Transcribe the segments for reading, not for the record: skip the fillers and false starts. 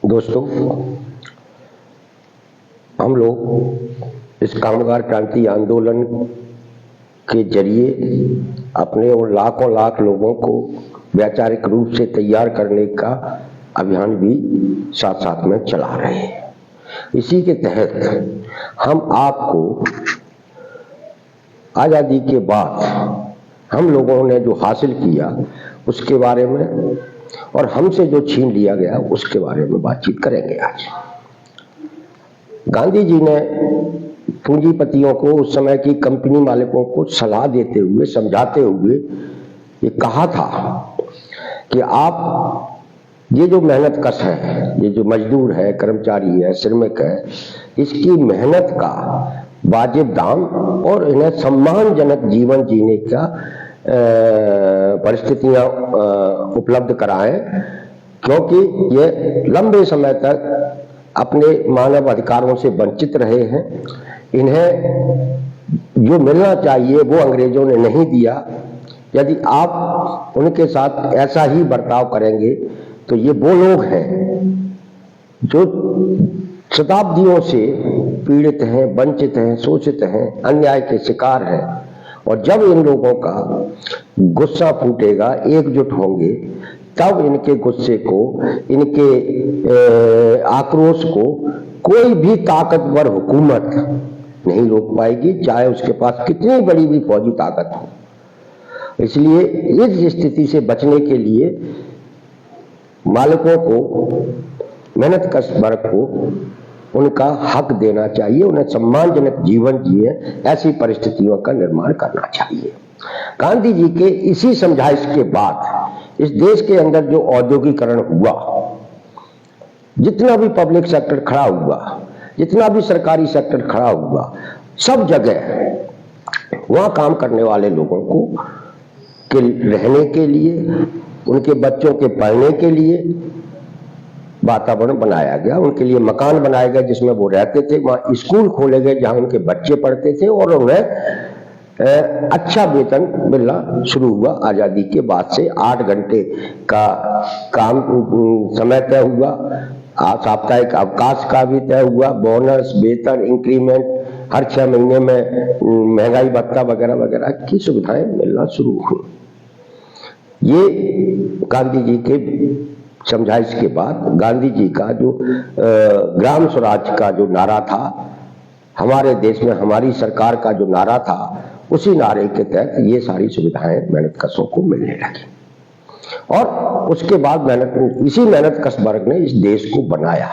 दोस्तों, हम लोग इस कामगार क्रांति आंदोलन के जरिए अपने और लाखों लाख लोगों को वैचारिक रूप से तैयार करने का अभियान भी साथ साथ में चला रहे हैं। इसी के तहत हम आपको आज़ादी के बाद हम लोगों ने जो हासिल किया उसके बारे में और हमसे जो छीन लिया गया उसके बारे में बातचीत करेंगे। आज गांधी जी ने पूंजीपतियों को, उस समय की कंपनी मालिकों को सलाह देते हुए, समझाते हुए ये कहा था कि आप ये जो मेहनत कश है, ये जो मजदूर है, कर्मचारी है, श्रमिक है, इसकी मेहनत का वाजिब दाम और इन्हें सम्मानजनक जीवन जीने का परिस्थितियां उपलब्ध कराएं, क्योंकि ये लंबे समय तक अपने मानव अधिकारों से वंचित रहे हैं। इन्हें जो मिलना चाहिए वो अंग्रेजों ने नहीं दिया। यदि आप उनके साथ ऐसा ही बर्ताव करेंगे तो ये वो लोग हैं जो शताब्दियों से पीड़ित हैं, वंचित हैं, शोषित हैं, अन्याय के शिकार हैं। और जब इन लोगों का गुस्सा फूटेगा, एकजुट होंगे, तब इनके गुस्से को, इनके आक्रोश को कोई भी ताकतवर हुकूमत नहीं रोक पाएगी, चाहे उसके पास कितनी बड़ी भी फौजी ताकत हो। इसलिए इस स्थिति से बचने के लिए मालिकों को, मेहनतकश वर्ग को उनका हक देना चाहिए, उन्हें सम्मानजनक जीवन जिए, ऐसी परिस्थितियों का निर्माण करना चाहिए। गांधी जी के इसी समझाइश के बाद इस देश के अंदर जो औद्योगिकरण हुआ, जितना भी पब्लिक सेक्टर खड़ा हुआ, जितना भी सरकारी सेक्टर खड़ा हुआ, सब जगह वहां काम करने वाले लोगों को के रहने के लिए, उनके बच्चों के पढ़ने के लिए वातावरण बनाया गया, उनके लिए मकान बनाए गए जिसमें वो रहते थे। वहां स्कूल खोले गए जहां उनके बच्चे पढ़ते थे और उन्हें अच्छा वेतन मिलना शुरू हुआ। आजादी के बाद से 8 घंटे का काम समय तय हुआ, साप्ताहिक अवकाश का भी तय हुआ, बोनस, वेतन, इंक्रीमेंट, हर 6 महीने में महंगाई भत्ता वगैरह वगैरह की सुविधाएं मिलना शुरू हुई। ये गांधी जी के समझाइश के बाद गांधी जी का जो ग्राम स्वराज का जो नारा था, हमारे देश में हमारी सरकार का जो नारा था, उसी नारे के तहत ये सारी सुविधाएं मेहनतकशों को मिलने लगी। और उसके बाद इसी मेहनतकश वर्ग ने इस देश को बनाया।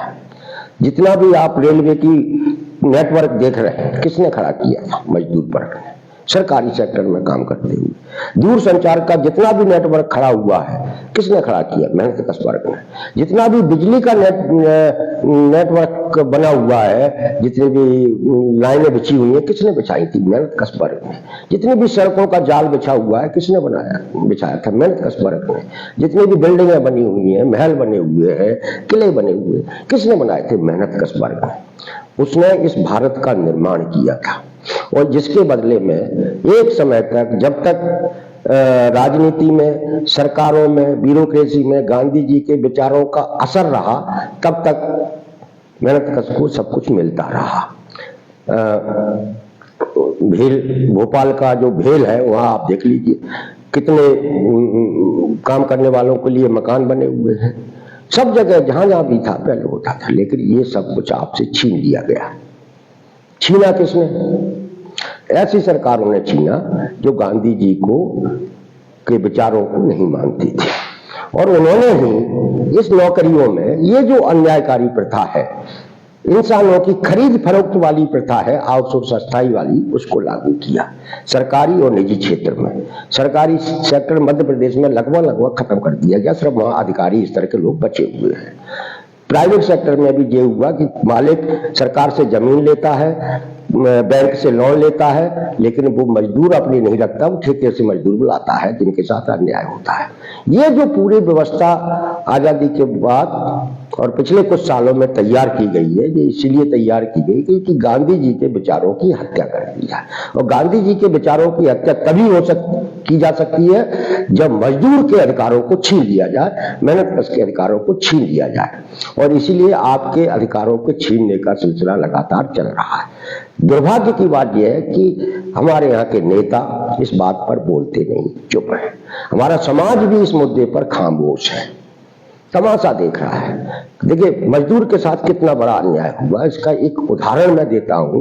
जितना भी आप रेलवे की नेटवर्क देख रहे हैं, किसने खड़ा किया था? मजदूर वर्ग ने, सरकारी सेक्टर में काम करते हुए। दूर संचार का जितना भी नेटवर्क खड़ा हुआ है, किसने खड़ा किया? मेहनतकश वर्ग ने। जितना भी बिजली का नेटवर्क बना हुआ है, जितनी भी लाइनें बिछी हुई हैं, किसने बिछाई थी? मेहनतकश वर्ग ने। जितनी भी सड़कों का जाल बिछा हुआ है, किसने बिछाया था? मेहनतकश वर्ग ने। जितनी भी बिल्डिंगें बनी हुई हैं, महल बने हुए हैं, किले बने हुए, किसने बनाए थे? मेहनतकश वर्ग ने। उसने इस भारत का निर्माण किया था और जिसके बदले में एक समय तक, जब तक राजनीति में, सरकारों में, ब्यूरोक्रेसी में गांधी जी के विचारों का असर रहा, तब तक मेहनतकश को सब कुछ मिलता रहा। भेल, भोपाल का जो भेल है, वहां आप देख लीजिए कितने काम करने वालों के लिए मकान बने हुए हैं। सब जगह जहां जहां भी था पहले होता था, लेकिन ये सब कुछ आपसे छीन लिया गया। छीना किसने? ऐसी सरकारों ने छीना जो गांधी जी को के विचारों को नहीं मानती थी। और उन्होंने ही इस नौकरियों में ये जो अन्यायकारी प्रथा है, इंसानों की खरीद फरोख्त वाली प्रथा है, आउटसोर्स अस्थायी वाली, उसको लागू किया सरकारी और निजी क्षेत्र में। सरकारी सेक्टर मध्य प्रदेश में लगभग खत्म कर दिया गया, सिर्फ वहां अधिकारी इस तरह के लोग बचे हुए हैं। प्राइवेट सेक्टर में भी ये हुआ कि मालिक सरकार से जमीन लेता है, बैंक से लोन लेता है, लेकिन वो मजदूर अपनी नहीं रखता, वो ठेके से मजदूर बुलाता है जिनके साथ अन्याय होता है। ये जो पूरी व्यवस्था आजादी के बाद और पिछले कुछ सालों में तैयार की गई है। ये इसीलिए तैयार की गई क्योंकि गांधी जी के विचारों की हत्या कर दी जाए, और गांधी जी के विचारों की हत्या तभी की जा सकती है जब मजदूर के अधिकारों को छीन लिया जाए, मेहनतकश के अधिकारों को छीन लिया जाए, और इसीलिए आपके अधिकारों को छीनने का सिलसिला लगातार चल रहा है। दुर्भाग्य की बात यह है कि हमारे यहाँ के नेता इस बात पर बोलते नहीं, चुप है। हमारा समाज भी इस मुद्दे पर खामोश है, तमाशा देख रहा है। देखिए मजदूर के साथ कितना बड़ा अन्याय हुआ, इसका एक उदाहरण मैं देता हूं।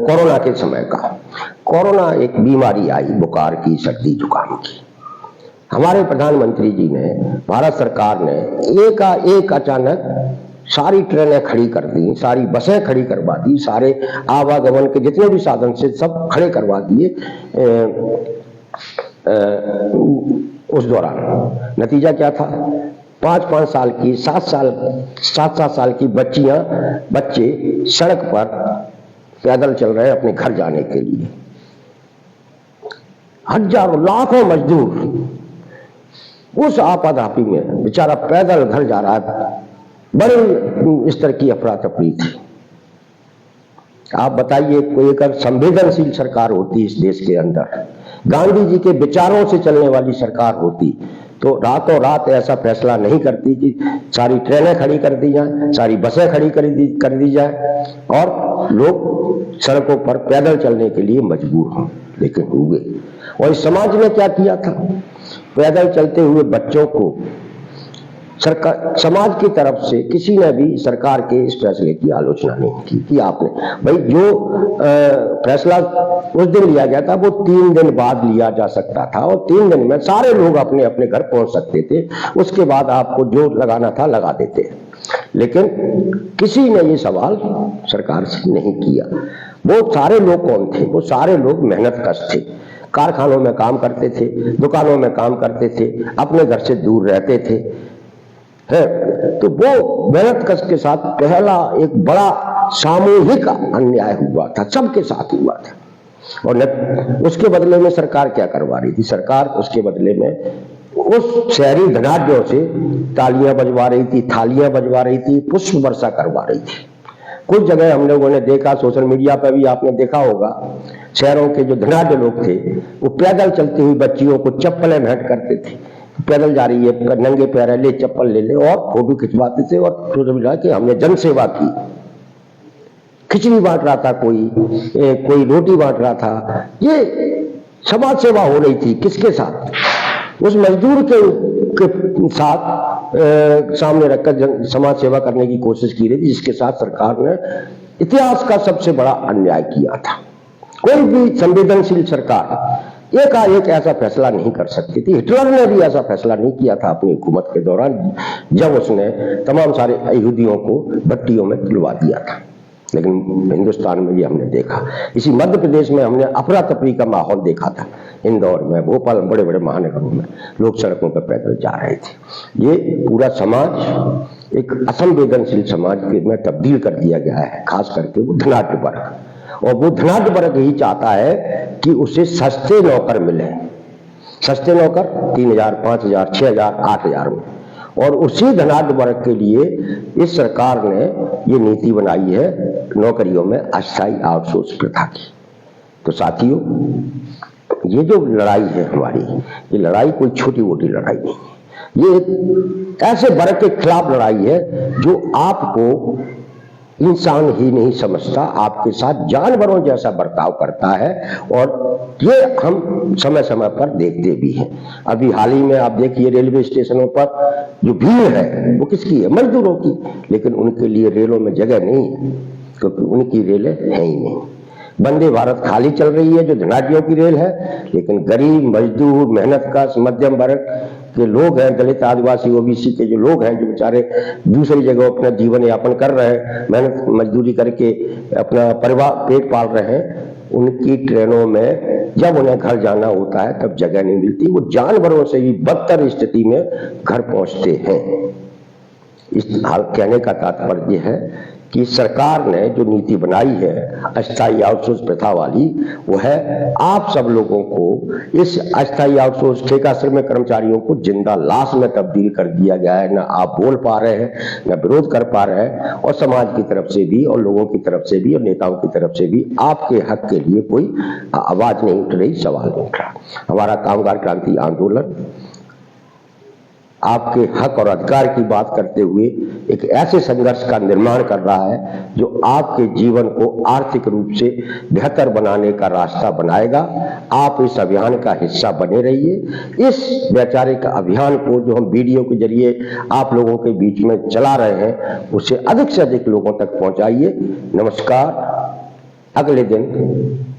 कोरोना के समय का, कोरोना एक बीमारी आई बुखार की, सर्दी जुकाम की। हमारे प्रधानमंत्री जी ने, भारत सरकार ने एक अचानक सारी ट्रेनें खड़ी कर दी, सारी बसें खड़ी करवा दी, सारे आवागमन के जितने भी साधन से सब खड़े करवा दिए। उस दौरान नतीजा क्या था? 5-5 साल की, 7-7 साल की बच्चियां, बच्चे सड़क पर पैदल चल रहे हैं अपने घर जाने के लिए। हजारों लाखों मजदूर उस आपाधापी में बेचारा पैदल घर जा रहा है। बड़े स्तर की अफरा तफरी थी। आप बताइए, कोई एक संवेदनशील सरकार होती इस देश के अंदर, गांधी जी के विचारों से चलने वाली सरकार होती, तो रातों रात ऐसा फैसला नहीं करती कि सारी ट्रेनें खड़ी कर दी जाएं, सारी बसें खड़ी कर दी जाए और लोग सड़कों पर पैदल चलने के लिए मजबूर हों। लेकिन हुए, और इस समाज ने क्या किया था? पैदल चलते हुए बच्चों को सरकार, समाज की तरफ से किसी ने भी सरकार के इस फैसले की आलोचना नहीं की कि आपने, भाई जो फैसला उस दिन लिया गया था वो 3 दिन बाद लिया जा सकता था, और 3 दिन में सारे लोग अपने अपने घर पहुंच सकते थे। उसके बाद आपको जो लगाना था लगा देते, लेकिन किसी ने ये सवाल सरकार से नहीं किया। वो सारे लोग कौन थे? वो सारे लोग मेहनतकश थे, कारखानों में काम करते थे, दुकानों में काम करते थे, अपने घर से दूर रहते थे, है। तो वो मेहनतकश के साथ पहला एक बड़ा सामूहिक अन्याय हुआ था, सबके साथ हुआ था। और उसके बदले में सरकार क्या करवा रही थी? सरकार उसके बदले में उस शहरी धनाढ्यों से तालियां बजवा रही थी, थालियां बजवा रही थी, पुष्प वर्षा करवा रही थी। कुछ जगह हम लोगों ने देखा, सोशल मीडिया पर भी आपने देखा होगा, शहरों के जो धनाढ्य लोग थे वो पैदल चलती हुई बच्चियों को चप्पलें भेंट करते थे। पैदल जा रही है, नंगे पैर है, ले चप्पल ले ले, और फोटो खिंचवाते थे और सोशल मीडिया कि हमने जन सेवा की। खिचड़ी बांट रहा था कोई रोटी बांट रहा था। ये समाज सेवा हो रही थी। किसके साथ? उस मजदूर के साथ सामने रखकर समाज सेवा करने की कोशिश की रही थी, जिसके साथ सरकार ने इतिहास का सबसे बड़ा अन्याय किया था। कोई भी संवेदनशील सरकार एकाएक ऐसा फैसला नहीं कर सकती थी। हिटलर ने भी ऐसा फैसला नहीं किया था अपनी हुकूमत के दौरान, जब उसने तमाम सारे यहूदियों को भट्टियों में तुलवा दिया था। लेकिन हिंदुस्तान में भी हमने देखा, इसी मध्य प्रदेश में हमने अफरा तफरी का माहौल देखा था। इंदौर में, भोपाल, बड़े बड़े महानगरों में लोग सड़कों पर पैदल जा रहे थे। ये पूरा समाज एक असंवेदनशील समाज में तब्दील कर दिया गया है, खास करके वो धनाढ्य वर्ग। और वो धनाढ्य वर्ग यही चाहता है कि उसे सस्ते नौकर मिले, सस्ते नौकर 3000, 5000, 6000, 8000 में। और उसी धनाढ्य वर्ग के लिए इस सरकार ने ये नीति बनाई है नौकरियों में अस्थायी आउटसोर्स प्रथा की। तो साथियों, ये जो लड़ाई है हमारी, ये लड़ाई कोई छोटी मोटी लड़ाई नहीं है। ये एक ऐसे वर्ग के खिलाफ लड़ाई है जो आपको इंसान ही नहीं समझता, आपके साथ जानवरों जैसा बर्ताव करता है। और ये हम समय समय पर देखते भी हैं। अभी हाल ही में आप देखिए, रेलवे स्टेशनों पर जो भीड़ है वो किसकी है? मजदूरों की। लेकिन उनके लिए रेलों में जगह नहीं है, क्योंकि उनकी रेलें हैं ही नहीं। वंदे भारत खाली चल रही है, जो धनाढ्यों की रेल है, लेकिन गरीब, मजदूर, मेहनतकश, मध्यम वर्ग के लोग हैं, दलित, आदिवासी, ओबीसी के जो लोग हैं, जो बेचारे दूसरी जगह अपना जीवन यापन कर रहे हैं, मेहनत मजदूरी करके अपना परिवार पेट पाल रहे हैं, उनकी ट्रेनों में जब उन्हें घर जाना होता है तब जगह नहीं मिलती। वो जानवरों से भी बदतर स्थिति में घर पहुंचते हैं। इस हाल कहने का तात्पर्य है कि सरकार ने जो नीति बनाई है अस्थायी आउटसोर्स प्रथा वाली, वो है आप सब लोगों को इस अस्थायी आउटसोर्स ठेका श्रमिक कर्मचारियों को जिंदा लाश में तब्दील कर दिया गया है। न आप बोल पा रहे हैं, न विरोध कर पा रहे हैं, और समाज की तरफ से भी और लोगों की तरफ से भी और नेताओं की तरफ से भी आपके हक के लिए कोई आवाज नहीं उठ रही, सवाल नहीं उठ रहा। हमारा कामगार क्रांति आंदोलन आपके हक और अधिकार की बात करते हुए एक ऐसे संघर्ष का निर्माण कर रहा है जो आपके जीवन को आर्थिक रूप से बेहतर बनाने का रास्ता बनाएगा। आप इस अभियान का हिस्सा बने रहिए। इस वैचारिक अभियान को जो हम वीडियो के जरिए आप लोगों के बीच में चला रहे हैं, उसे अधिक से अधिक लोगों तक पहुंचाइए। नमस्कार। अगले दिन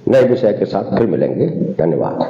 नए विषय के साथ फिर मिलेंगे। धन्यवाद।